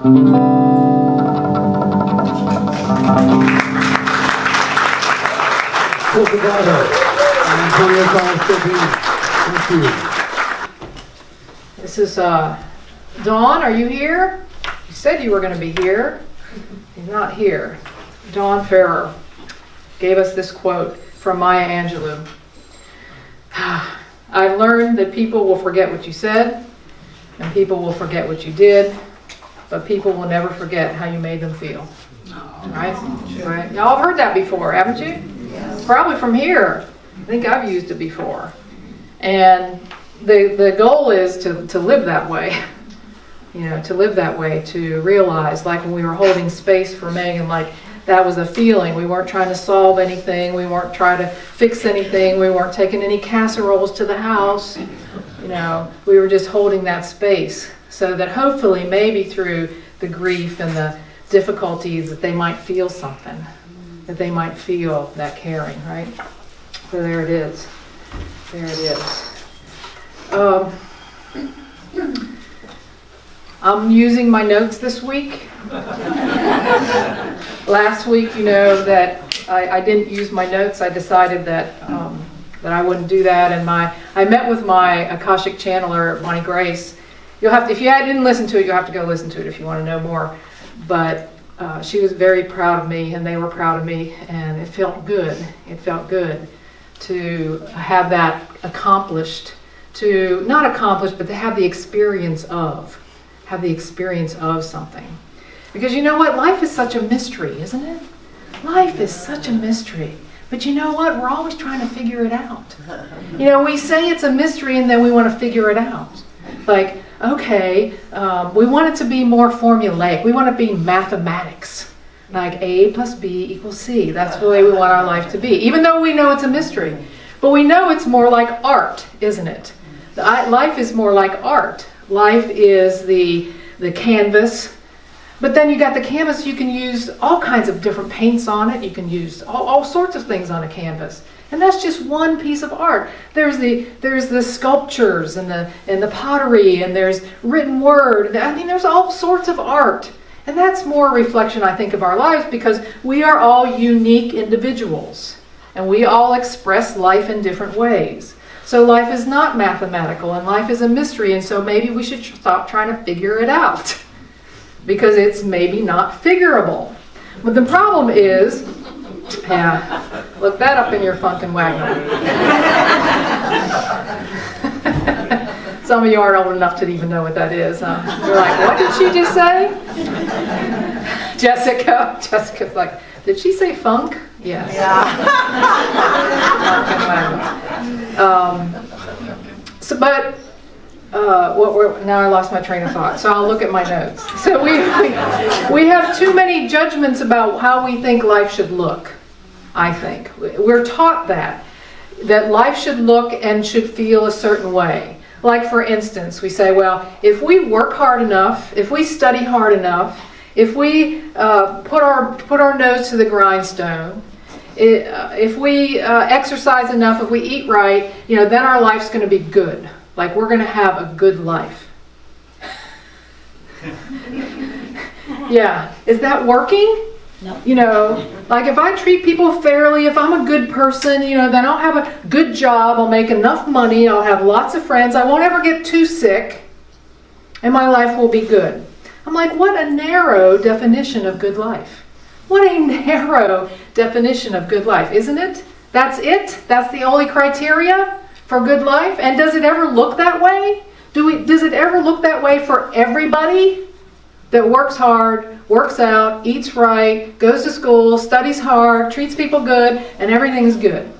This is Dawn. Are you here? You said you were going to be here. You're not here. Dawn Farrer gave us this quote from Maya Angelou. I've learned that people will forget what you said, and people will forget what you did, but people will never forget how you made them feel. Right? Right? Y'all have heard that before, haven't you? Yes. Probably from here. I think I've used it before. And the goal is to live that way. You know, to live that way, to realize, like when we were holding space for Megan, like that was a feeling. We weren't trying to solve anything. We weren't trying to fix anything. We weren't taking any casseroles to the house. You know, we were just holding that space so that hopefully maybe through the grief and the difficulties that they might feel something, that they might feel that caring, right? So there it is. There it is. I'm using my notes this week. Last week, you know, that I didn't use my notes. I decided that I wouldn't do that. And I met with my Akashic channeler, Bonnie Grace. You'll have to, if you didn't listen to it, you'll have to go listen to it if you want to know more. But she was very proud of me, and they were proud of me, and it felt good. It felt good to have that accomplished, to not accomplished, but to have the experience of something. Because you know what? Life is such a mystery, isn't it? Life is such a mystery. But you know what? We're always trying to figure it out. You know, we say it's a mystery and then we want to figure it out. Like, okay, we want it to be more formulaic. We want it to be mathematics. Like A plus B equals C. That's the way we want our life to be. Even though we know it's a mystery. But we know it's more like art, isn't it? Life is more like art. Life is the canvas. But then you got the canvas, you can use all kinds of different paints on it. You can use all sorts of things on a canvas. And that's just one piece of art. There's the sculptures and the pottery, and there's written word. I mean, there's all sorts of art. And that's more a reflection, I think, of our lives, because we are all unique individuals. And we all express life in different ways. So life is not mathematical, and life is a mystery, and so maybe we should stop trying to figure it out. Because it's maybe not figurable. But the problem is, yeah, look that up in your Funkin' Wagner. Some of you aren't old enough to even know what that is, huh? You're like, what did she just say? Jessica's like, did she say funk? Yes. Yeah. Now I lost my train of thought, so I'll look at my notes. So we have too many judgments about how we think life should look, I think. We're taught that life should look and should feel a certain way. Like, for instance, we say, well, if we work hard enough, if we study hard enough, if we put our nose to the grindstone, if we exercise enough, if we eat right, then our life's going to be good. Like, we're going to have a good life. Yeah. Is that working? No. Like, if I treat people fairly, if I'm a good person, then I'll have a good job, I'll make enough money, I'll have lots of friends, I won't ever get too sick, and my life will be good. I'm like, what a narrow definition of good life. What a narrow definition of good life, isn't it? That's it? That's the only criteria for good life? And does it ever look that way? Does it ever look that way for everybody that works hard, works out, eats right, goes to school, studies hard, treats people good, and everything's good?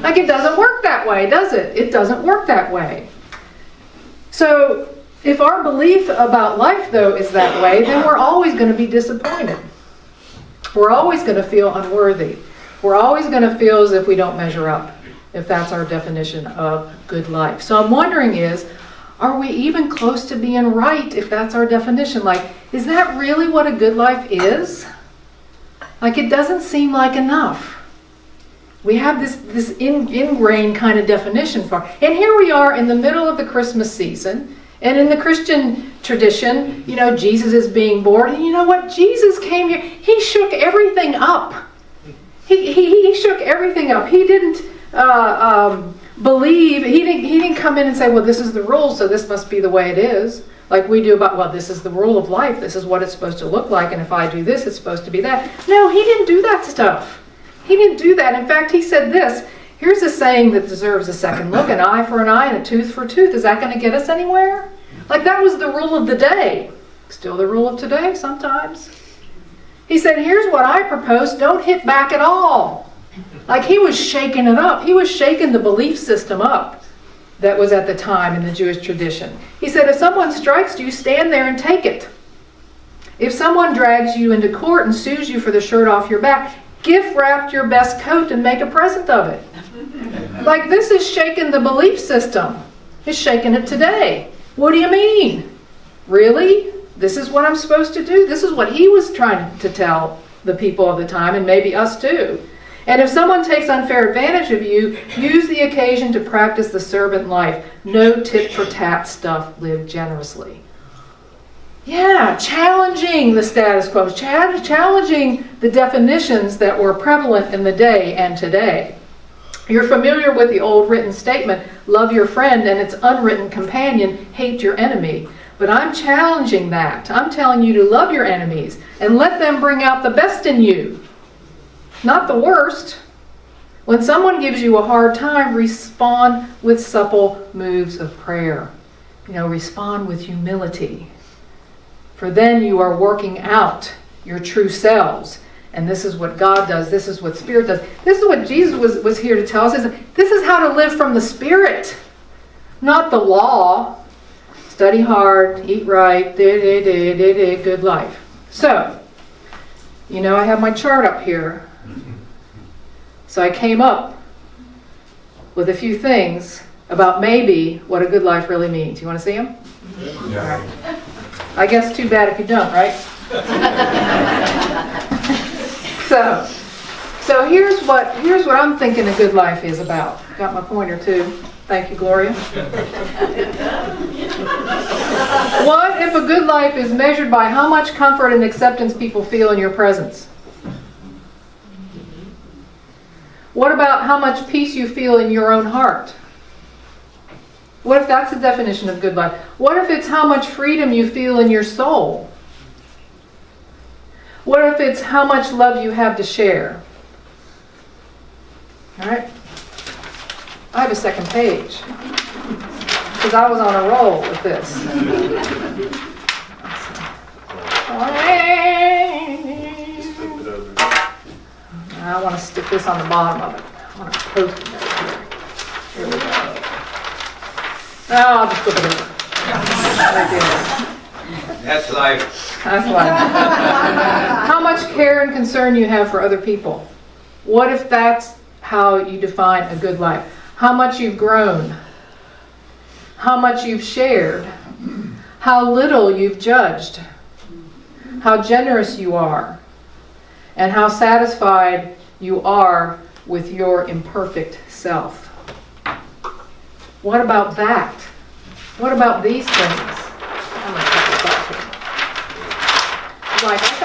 Like, it doesn't work that way, does it? It doesn't work that way. So, if our belief about life, though, is that way, then we're always going to be disappointed. We're always going to feel unworthy. We're always going to feel as if we don't measure up, if that's our definition of good life. So I'm wondering are we even close to being right if that's our definition? Like, is that really what a good life is? Like, it doesn't seem like enough. We have this ingrained kind of definition for it. And here we are in the middle of the Christmas season, And in the Christian tradition, Jesus is being born. And you know what? Jesus came here. He shook everything up. He shook everything up. He didn't believe. He didn't come in and say, well, this is the rule, so this must be the way it is. Like we do about, well, this is the rule of life. This is what it's supposed to look like. And if I do this, it's supposed to be that. No, he didn't do that stuff. He didn't do that. In fact, he said this. Here's a saying that deserves a second look. An eye for an eye and a tooth for a tooth. Is that going to get us anywhere? Like that was the rule of the day. Still the rule of today sometimes. He said, here's what I propose. Don't hit back at all. Like he was shaking it up. He was shaking the belief system up that was at the time in the Jewish tradition. He said, if someone strikes you, stand there and take it. If someone drags you into court and sues you for the shirt off your back, gift wrap your best coat and make a present of it. Like this is shaking the belief system. It's shaking it today. What do you mean? Really? This is what I'm supposed to do? This is what he was trying to tell the people of the time, and maybe us too. And if someone takes unfair advantage of you, use the occasion to practice the servant life. No tit-for-tat stuff. Live generously. Yeah, challenging the status quo, challenging the definitions that were prevalent in the day and today. You're familiar with the old written statement, love your friend and its unwritten companion, hate your enemy. But I'm challenging that. I'm telling you to love your enemies and let them bring out the best in you, not the worst. When someone gives you a hard time, respond with supple moves of prayer. Respond with humility. For then you are working out your true selves. And this is what God does. This is what Spirit does. This is what Jesus was here to tell us. This is how to live from the Spirit, not the law. Study hard, eat right, good life. So, I have my chart up here. So I came up with a few things about maybe what a good life really means. You want to see them? Yeah. All right. I guess too bad if you don't, right? So here's what I'm thinking a good life is about. Got my pointer too. Thank you, Gloria. What if a good life is measured by how much comfort and acceptance people feel in your presence? What about how much peace you feel in your own heart? What if that's the definition of good life? What if it's how much freedom you feel in your soul? What if it's how much love you have to share? All right. I have a second page because I was on a roll with this. I want to stick this on the bottom of it. I want to post it right here. Here we go. I'll just flip it over. Right there. That's life. That's life. How much care and concern you have for other people. What if that's how you define a good life? How much you've grown. How much you've shared. How little you've judged. How generous you are. And how satisfied you are with your imperfect self. What about that? What about these things? I'm going to cut this off here.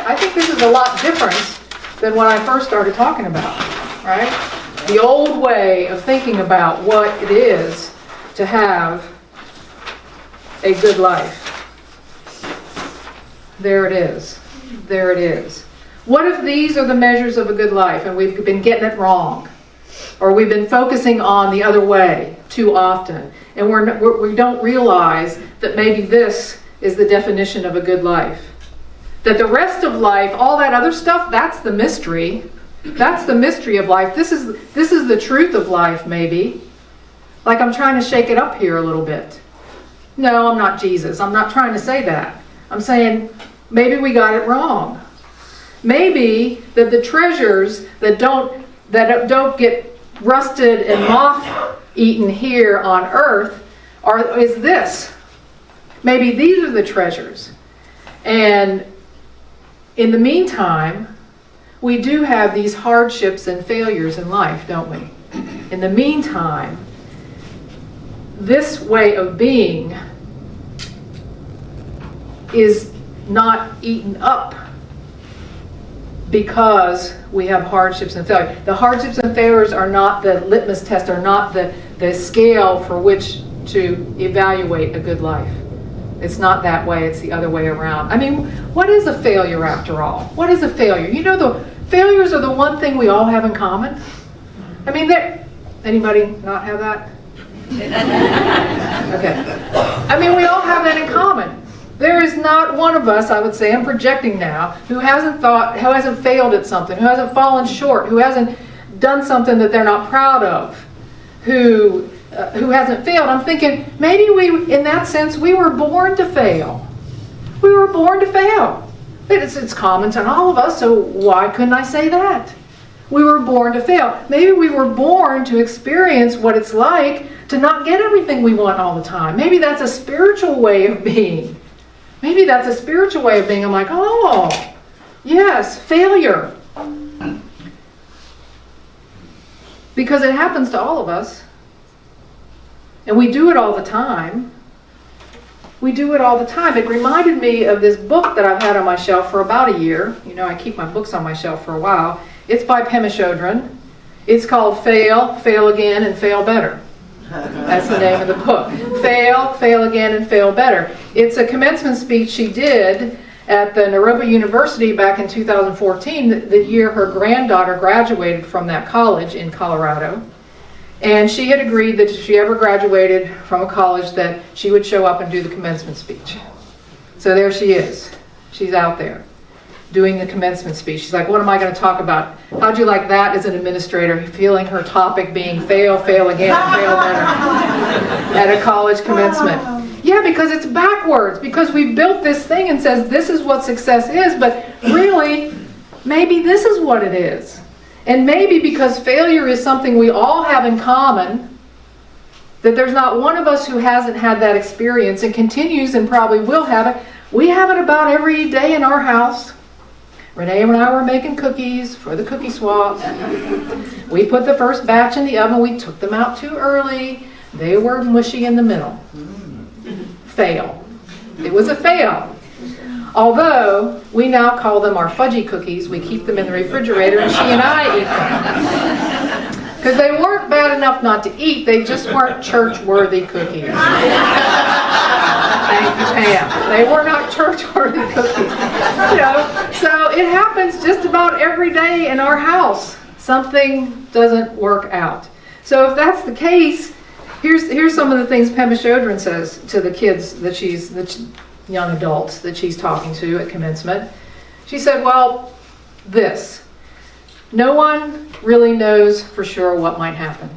I think this is a lot different than what I first started talking about, right? The old way of thinking about what it is to have a good life. There it is. There it is. What if these are the measures of a good life and we've been getting it wrong? Or we've been focusing on the other way too often. And we don't realize that maybe this is the definition of a good life. That the rest of life, all that other stuff, that's the mystery. That's the mystery of life. This is the truth of life, maybe. Like I'm trying to shake it up here a little bit. No, I'm not Jesus. I'm not trying to say that. I'm saying maybe we got it wrong. Maybe that the treasures that don't get rusted and moth-eaten here on earth is this. Maybe these are the treasures. And in the meantime, we do have these hardships and failures in life, don't we? In the meantime, this way of being is not eaten up because we have hardships and failure. The hardships and failures are not the litmus test, are not the scale for which to evaluate a good life. It's not that way, it's the other way around. I mean, what is a failure after all? What is a failure? You know, the failures are the one thing we all have in common. I mean, anybody not have that? Okay. I mean, we all have that in common. There is not one of us, I would say, I'm projecting now, who hasn't failed at something, who hasn't fallen short, who hasn't done something that they're not proud of, who hasn't failed. I'm thinking, maybe in that sense, we were born to fail. We were born to fail. It's common to all of us, so why couldn't I say that? We were born to fail. Maybe we were born to experience what it's like to not get everything we want all the time. Maybe that's a spiritual way of being. Maybe that's a spiritual way of being. I'm like, oh, yes, failure. Because it happens to all of us. And we do it all the time. We do it all the time. It reminded me of this book that I've had on my shelf for about a year. You know, I keep my books on my shelf for a while. It's by Pema Chodron. It's called Fail, Fail Again, and Fail Better. That's the name of the book. Fail, Fail Again, and Fail Better. It's a commencement speech she did at the Naropa University back in 2014, the year her granddaughter graduated from that college in Colorado. And she had agreed that if she ever graduated from a college that she would show up and do the commencement speech. So there she is. She's out there doing the commencement speech. She's like, what am I going to talk about? How'd you like that as an administrator, feeling her topic being fail, fail again, fail better at a college commencement? Yeah, because it's backwards. Because we built this thing and says this is what success is, but really, maybe this is what it is. And maybe because failure is something we all have in common, that there's not one of us who hasn't had that experience and continues and probably will have it. We have it about every day in our house. Renee and I were making cookies for the cookie swap. We put the first batch in the oven. We took them out too early. They were mushy in the middle. Fail. It was a fail. Although, we now call them our fudgy cookies. We keep them in the refrigerator and she and I eat them. Because they weren't bad enough not to eat, they just weren't church-worthy cookies. Thank you, Pam. They were not church-worthy cookies. You know, so it happens just about every day in our house. Something doesn't work out. So if that's the case, here's some of the things Pema Chodron says to the kids the young adults that she's talking to at commencement. She said, well, this. No one really knows for sure what might happen.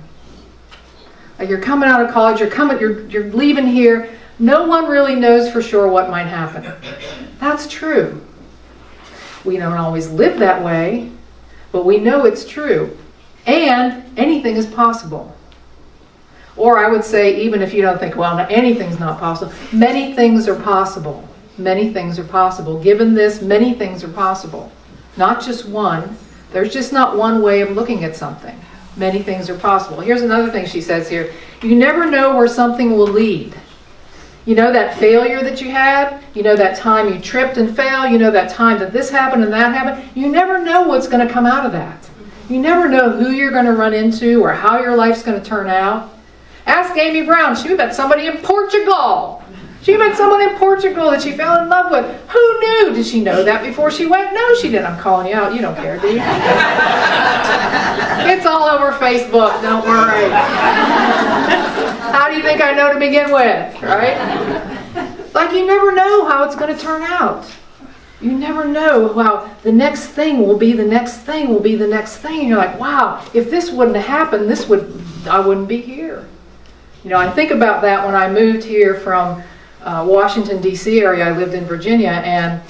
You're coming out of college, you're leaving here. No one really knows for sure what might happen. That's true. We don't always live that way, but we know it's true. And anything is possible. Or I would say, even if you don't think, well, anything's not possible, many things are possible. Many things are possible. Given this, many things are possible. Not just one. There's just not one way of looking at something. Many things are possible. Here's another thing she says here. You never know where something will lead. You know that failure that you had? You know that time you tripped and fell? You know that time that this happened and that happened? You never know what's going to come out of that. You never know who you're going to run into or how your life's going to turn out. Ask Amy Brown. She met somebody in Portugal. She met someone in Portugal that she fell in love with. Who knew? Did she know that before she went? No, she didn't. I'm calling you out. You don't care, do you? It's all over Facebook. Don't worry. How do you think I know to begin with? Right? Like you never know how it's going to turn out. You never know how the next thing will be the next thing will be the next thing. And you're like, wow, if this wouldn't have happened, I wouldn't be here. You know, I think about that when I moved here from Washington, D.C. area. I lived in Virginia, and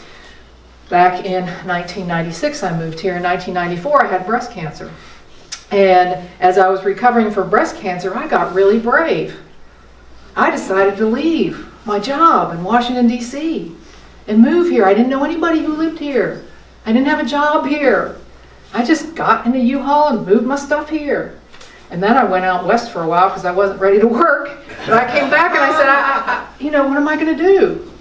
back in 1996 I moved here. In 1994 I had breast cancer. And as I was recovering from breast cancer, I got really brave. I decided to leave my job in Washington, D.C. and move here. I didn't know anybody who lived here. I didn't have a job here. I just got in a U-Haul and moved my stuff here. And then I went out west for a while because I wasn't ready to work. But I came back and I said, you know, what am I going to do?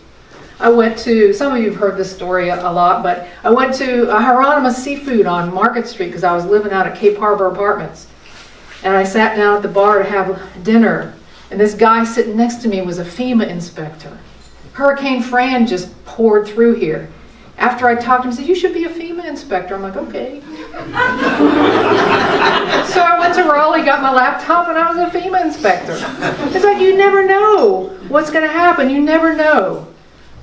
I went to, some of you have heard this story a lot, but I went to Hieronymus Seafood on Market Street because I was living out at Cape Harbor Apartments. And I sat down at the bar to have dinner. And this guy sitting next to me was a FEMA inspector. Hurricane Fran just poured through here. After I talked to him, he said, "You should be a FEMA inspector." I'm like, okay. So I went to Raleigh, got my laptop, and I was a FEMA inspector. It's like you never know what's going to happen. You never know.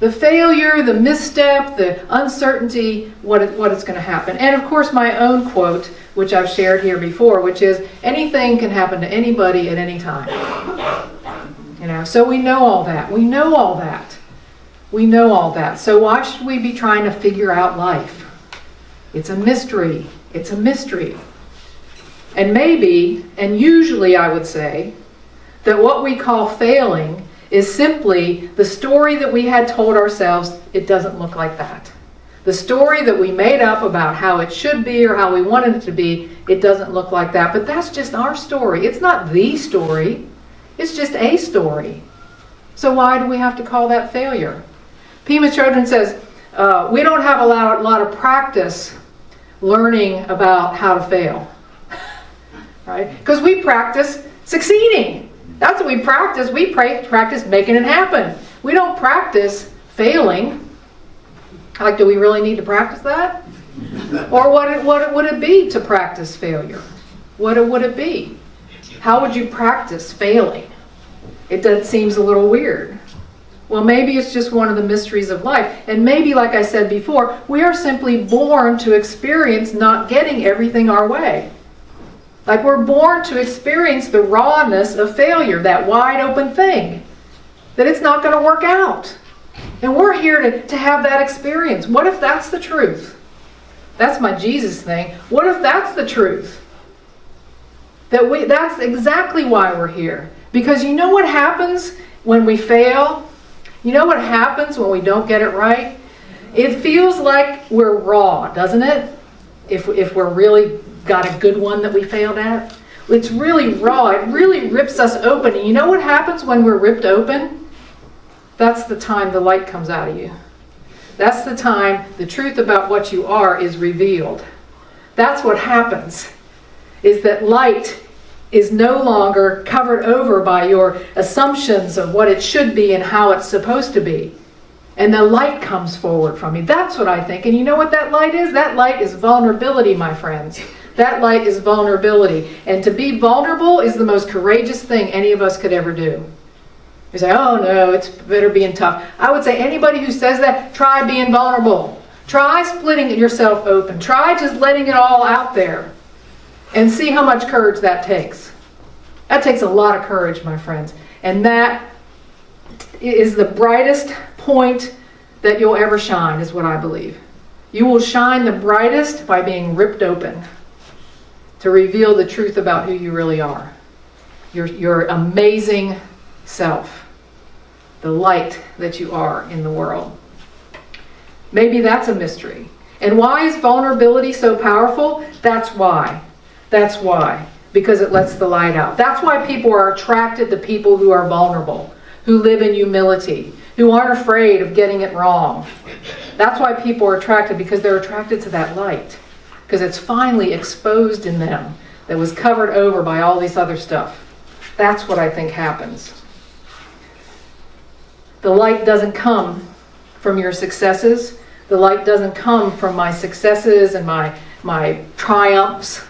The failure, the misstep, the uncertainty, what it's going to happen. And of course my own quote, which I've shared here before, which is, anything can happen to anybody at any time. So we know all that. We know all that. We know all that. So why should we be trying to figure out life? It's a mystery. It's a mystery. And maybe, and usually I would say, that what we call failing is simply the story that we had told ourselves. It doesn't look like that. The story that we made up about how it should be or how we wanted it to be, it doesn't look like that. But that's just our story. It's not the story. It's just a story. So why do we have to call that failure? Pema Chodron says, we don't have a lot of practice learning about how to fail. Right? Because we practice succeeding. That's what we practice. We practice making it happen. We don't practice failing. Like, do we really need to practice that? Or what would it be to practice failure? What would it be? How would you practice failing? It seems a little weird. Well, maybe it's just one of the mysteries of life. And maybe, like I said before, we are simply born to experience not getting everything our way. Like, we're born to experience the rawness of failure, that wide open thing, that it's not going to work out. And we're here to have that experience. What if that's the truth? That's my Jesus thing. What if that's the truth? That's exactly why we're here. Because you know what happens when we fail? You know what happens when we don't get it right? It feels like we're raw, doesn't it? If we're really got a good one that we failed at. It's really raw. It really rips us open. And you know what happens when we're ripped open? That's the time the light comes out of you. That's the time the truth about what you are is revealed. That's what happens, is that light is no longer covered over by your assumptions of what it should be and how it's supposed to be. And the light comes forward from you. That's what I think. And you know what that light is? That light is vulnerability, my friends. That light is vulnerability. And to be vulnerable is the most courageous thing any of us could ever do. You say, oh no, it's better being tough. I would say anybody who says that, try being vulnerable. Try splitting yourself open. Try just letting it all out there. And see how much courage that takes. That takes a lot of courage, my friends. And that is the brightest point that you'll ever shine, is what I believe. You will shine the brightest by being ripped open to reveal the truth about who you really are. Your amazing self. The light that you are in the world. Maybe that's a mystery. And why is vulnerability so powerful? That's why. That's why. Because it lets the light out. That's why people are attracted to people who are vulnerable, who live in humility, who aren't afraid of getting it wrong. That's why people are attracted, because they're attracted to that light. Because it's finally exposed in them that was covered over by all this other stuff. That's what I think happens. The light doesn't come from your successes. The light doesn't come from my successes and my triumphs.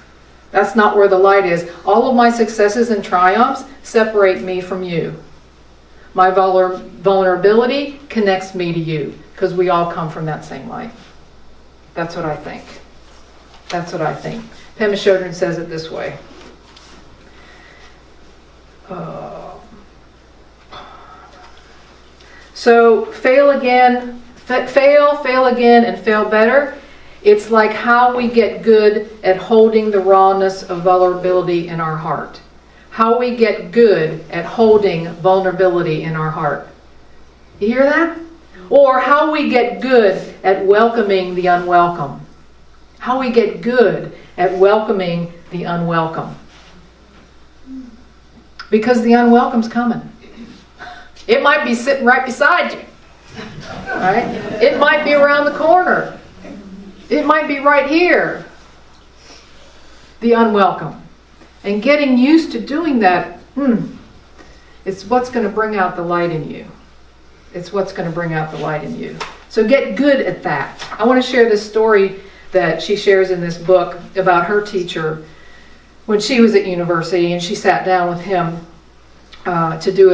That's not where the light is. All of my successes and triumphs separate me from you. My vulnerability connects me to you, because we all come from that same light. That's what I think. That's what I think. Pema Chodron says it this way. So fail again, fail again, and fail better. It's like how we get good at holding the rawness of vulnerability in our heart. How we get good at holding vulnerability in our heart. You hear that? Or how we get good at welcoming the unwelcome. How we get good at welcoming the unwelcome. Because the unwelcome's coming. It might be sitting right beside you. Right? It might be around the corner. It might be right here. The unwelcome. And getting used to doing that, it's what's going to bring out the light in you. It's what's going to bring out the light in you. So get good at that. I want to share this story that she shares in this book about her teacher when she was at university, and she sat down with him to do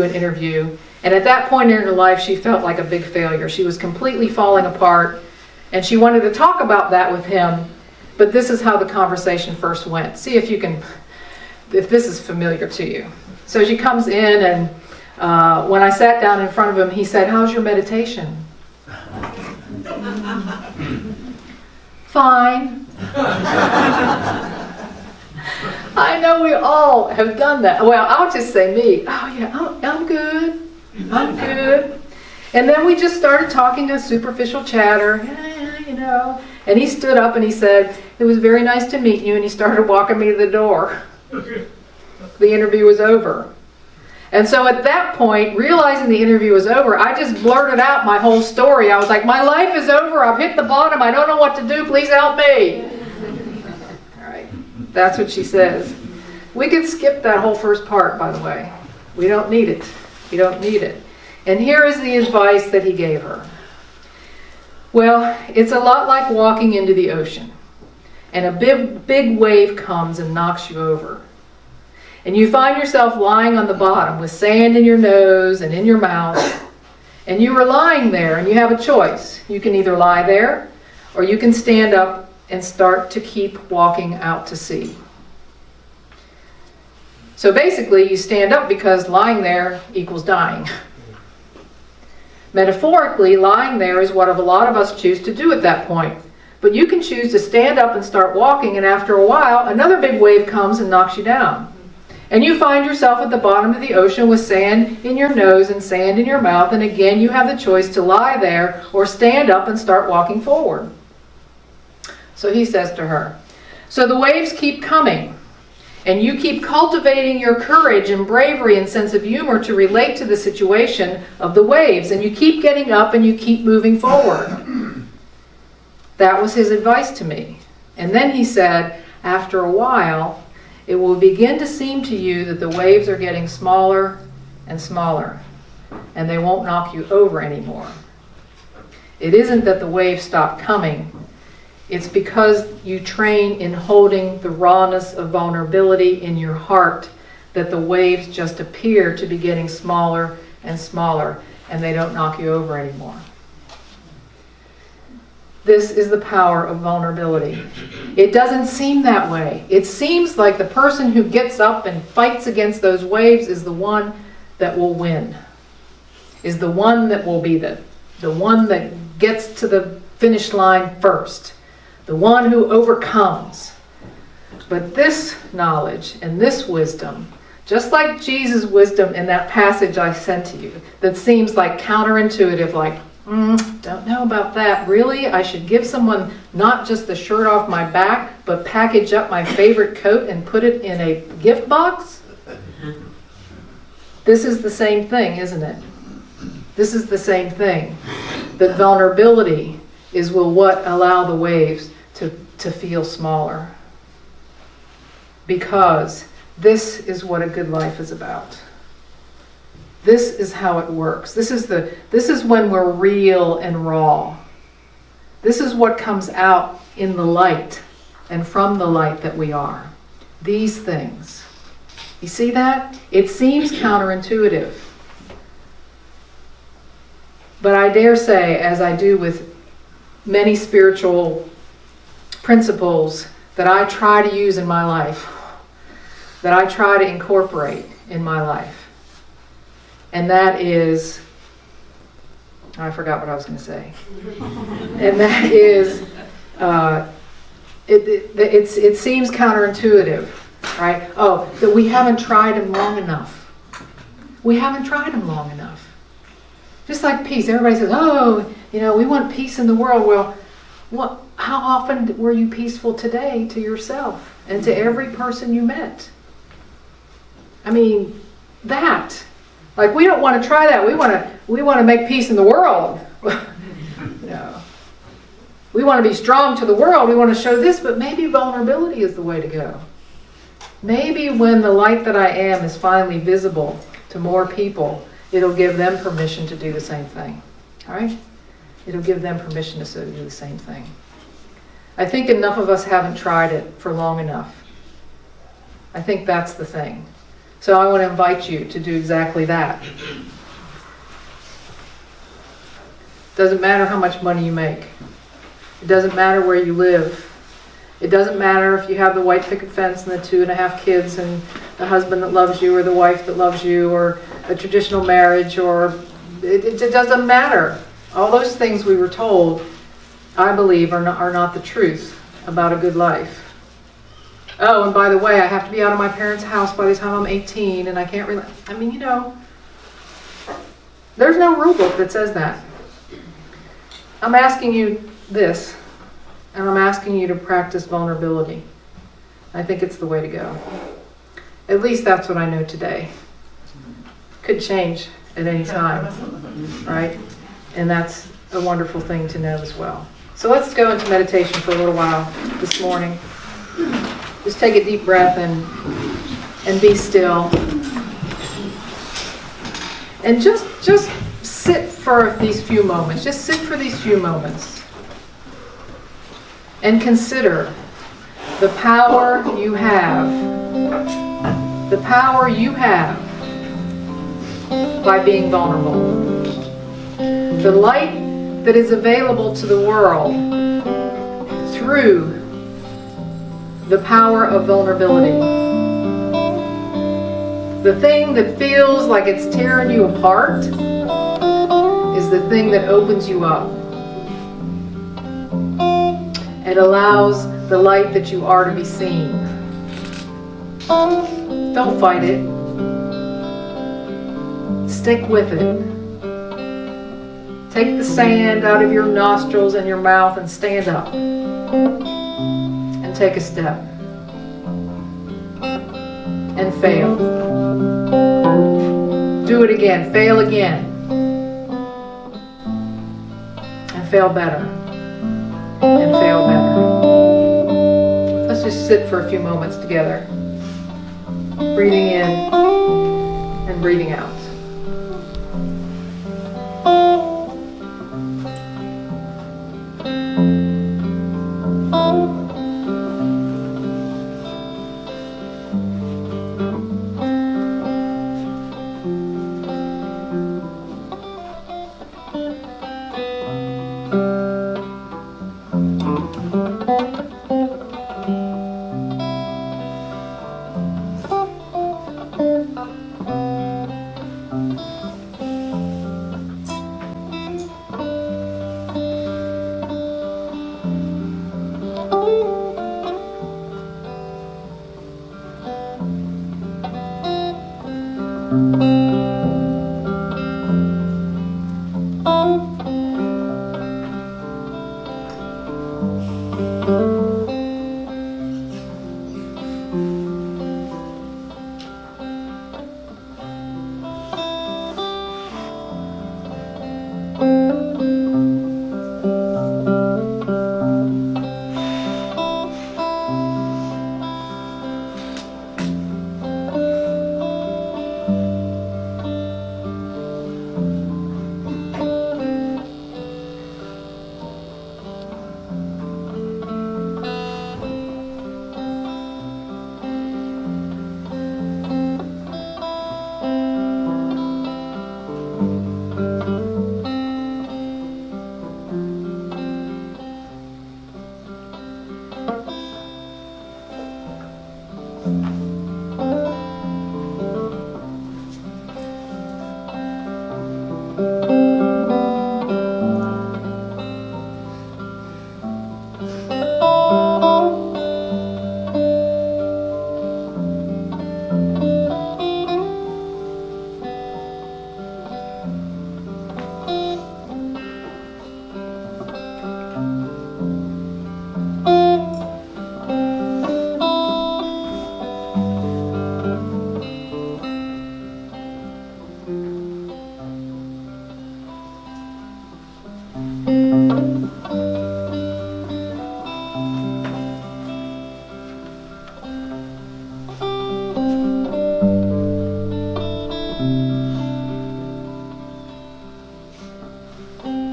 an interview. And at that point in her life, she felt like a big failure. She was completely falling apart, and she wanted to talk about that with him. But this is how the conversation first went. See if this is familiar to you. So she comes in, and when I sat down in front of him, he said, "How's your meditation?" "Fine." I know we all have done that. Well, I'll just say me. "Oh yeah, I'm good. I'm good." And then we just started talking a superficial chatter, And he stood up and he said, "It was very nice to meet you," and he started walking me to the door. The interview was over. And so at that point, realizing the interview was over, I just blurted out my whole story. I was like, "My life is over. I've hit the bottom. I don't know what to do. Please help me." All right. That's what she says. We could skip that whole first part, by the way. We don't need it. We don't need it. And here is the advice that he gave her. Well, it's a lot like walking into the ocean, and a big wave comes and knocks you over. And you find yourself lying on the bottom with sand in your nose and in your mouth. And you are lying there, and you have a choice. You can either lie there, or you can stand up and start to keep walking out to sea. So basically, you stand up because lying there equals dying. Metaphorically, lying there is what a lot of us choose to do at that point. But you can choose to stand up and start walking, and after a while, another big wave comes and knocks you down. And you find yourself at the bottom of the ocean with sand in your nose and sand in your mouth, and again you have the choice to lie there or stand up and start walking forward. So he says to her, "So the waves keep coming, and you keep cultivating your courage and bravery and sense of humor to relate to the situation of the waves, and you keep getting up and you keep moving forward." That was his advice to me. And then he said, after a while, it will begin to seem to you that the waves are getting smaller and smaller, and they won't knock you over anymore. It isn't that the waves stop coming. It's because you train in holding the rawness of vulnerability in your heart that the waves just appear to be getting smaller and smaller, and they don't knock you over anymore. This is the power of vulnerability. It doesn't seem that way. It seems like the person who gets up and fights against those waves is the one that will win, is the one that will be the one that gets to the finish line first, the one who overcomes. But this knowledge and this wisdom, just like Jesus' wisdom in that passage I sent to you, that seems like counterintuitive, like, don't know about that. Really? I should give someone not just the shirt off my back, but package up my favorite coat and put it in a gift box? This is the same thing, isn't it? This is the same thing. That vulnerability is what allow the waves to feel smaller. Because this is what a good life is about. This is how it works. This is when we're real and raw. This is what comes out in the light and from the light that we are. These things. You see that? It seems counterintuitive. But I dare say, as I do with many spiritual principles that I try to use in my life, that I try to incorporate in my life, and that is, I forgot what I was going to say. And that is, it seems counterintuitive, right? Oh, that we haven't tried them long enough. We haven't tried them long enough. Just like peace. Everybody says, oh, we want peace in the world. Well, how often were you peaceful today to yourself and to every person you met? I mean, that. Like, we don't want to try that. We want to make peace in the world. No. We want to be strong to the world. We want to show this, but maybe vulnerability is the way to go. Maybe when the light that I am is finally visible to more people, it'll give them permission to do the same thing. All right? It'll give them permission to do the same thing. I think enough of us haven't tried it for long enough. I think that's the thing. So I want to invite you to do exactly that. Doesn't matter how much money you make. It doesn't matter where you live. It doesn't matter if you have the white picket fence and the 2.5 kids and the husband that loves you or the wife that loves you or a traditional marriage, or it doesn't matter. All those things we were told, I believe, are not the truth about a good life. Oh, and by the way, I have to be out of my parents' house by the time I'm 18, and I can't really... I mean, you know, there's no rule book that says that. I'm asking you this, and I'm asking you to practice vulnerability. I think it's the way to go. At least that's what I know today. Could change at any time, right? And that's a wonderful thing to know as well. So let's go into meditation for a little while this morning. Just take a deep breath and be still. And just sit for these few moments. Just sit for these few moments. And consider the power you have. The power you have by being vulnerable. The light that is available to the world through the power of vulnerability. The thing that feels like it's tearing you apart is the thing that opens you up. It allows the light that you are to be seen. Don't fight it. Stick with it. Take the sand out of your nostrils and your mouth and stand up. And take a step. And fail. Do it again. Fail again. And fail better. And fail better. Let's just sit for a few moments together. Breathing in and breathing out.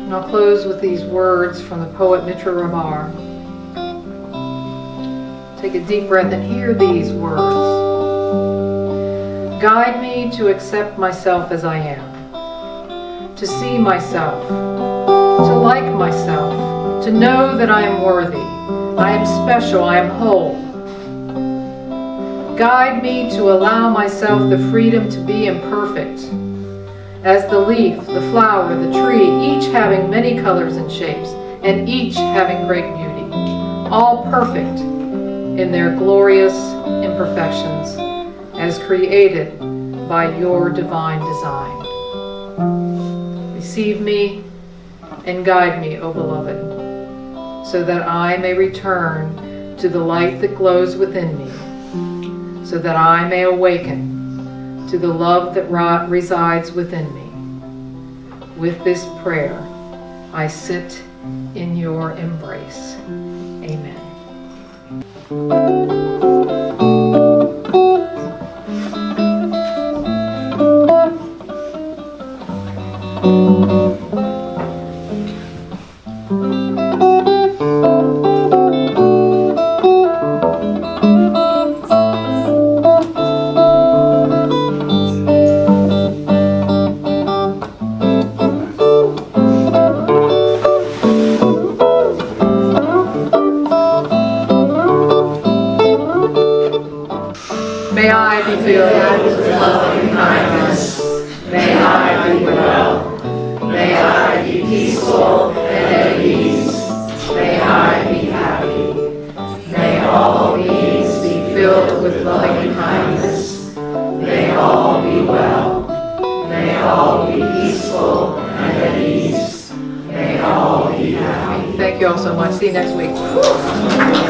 And I'll close with these words from the poet Mitra Ramar. Take a deep breath and hear these words. Guide me to accept myself as I am, to see myself, to like myself, to know that I am worthy, I am special, I am whole. Guide me to allow myself the freedom to be imperfect, as the leaf, the flower, the tree, each having many colors and shapes, and each having great beauty, all perfect in their glorious imperfections, as created by your divine design. Receive me and guide me, O beloved, so that I may return to the light that glows within me, so that I may awaken to the love that resides within me. With this prayer, I sit in your embrace. Amen. May I be filled with love and kindness. May I be well. May I be peaceful and at ease. May I be happy. May all beings be filled with loving kindness. May all be well. May all be peaceful and at ease. May all be happy. Thank you all so much. See you next week.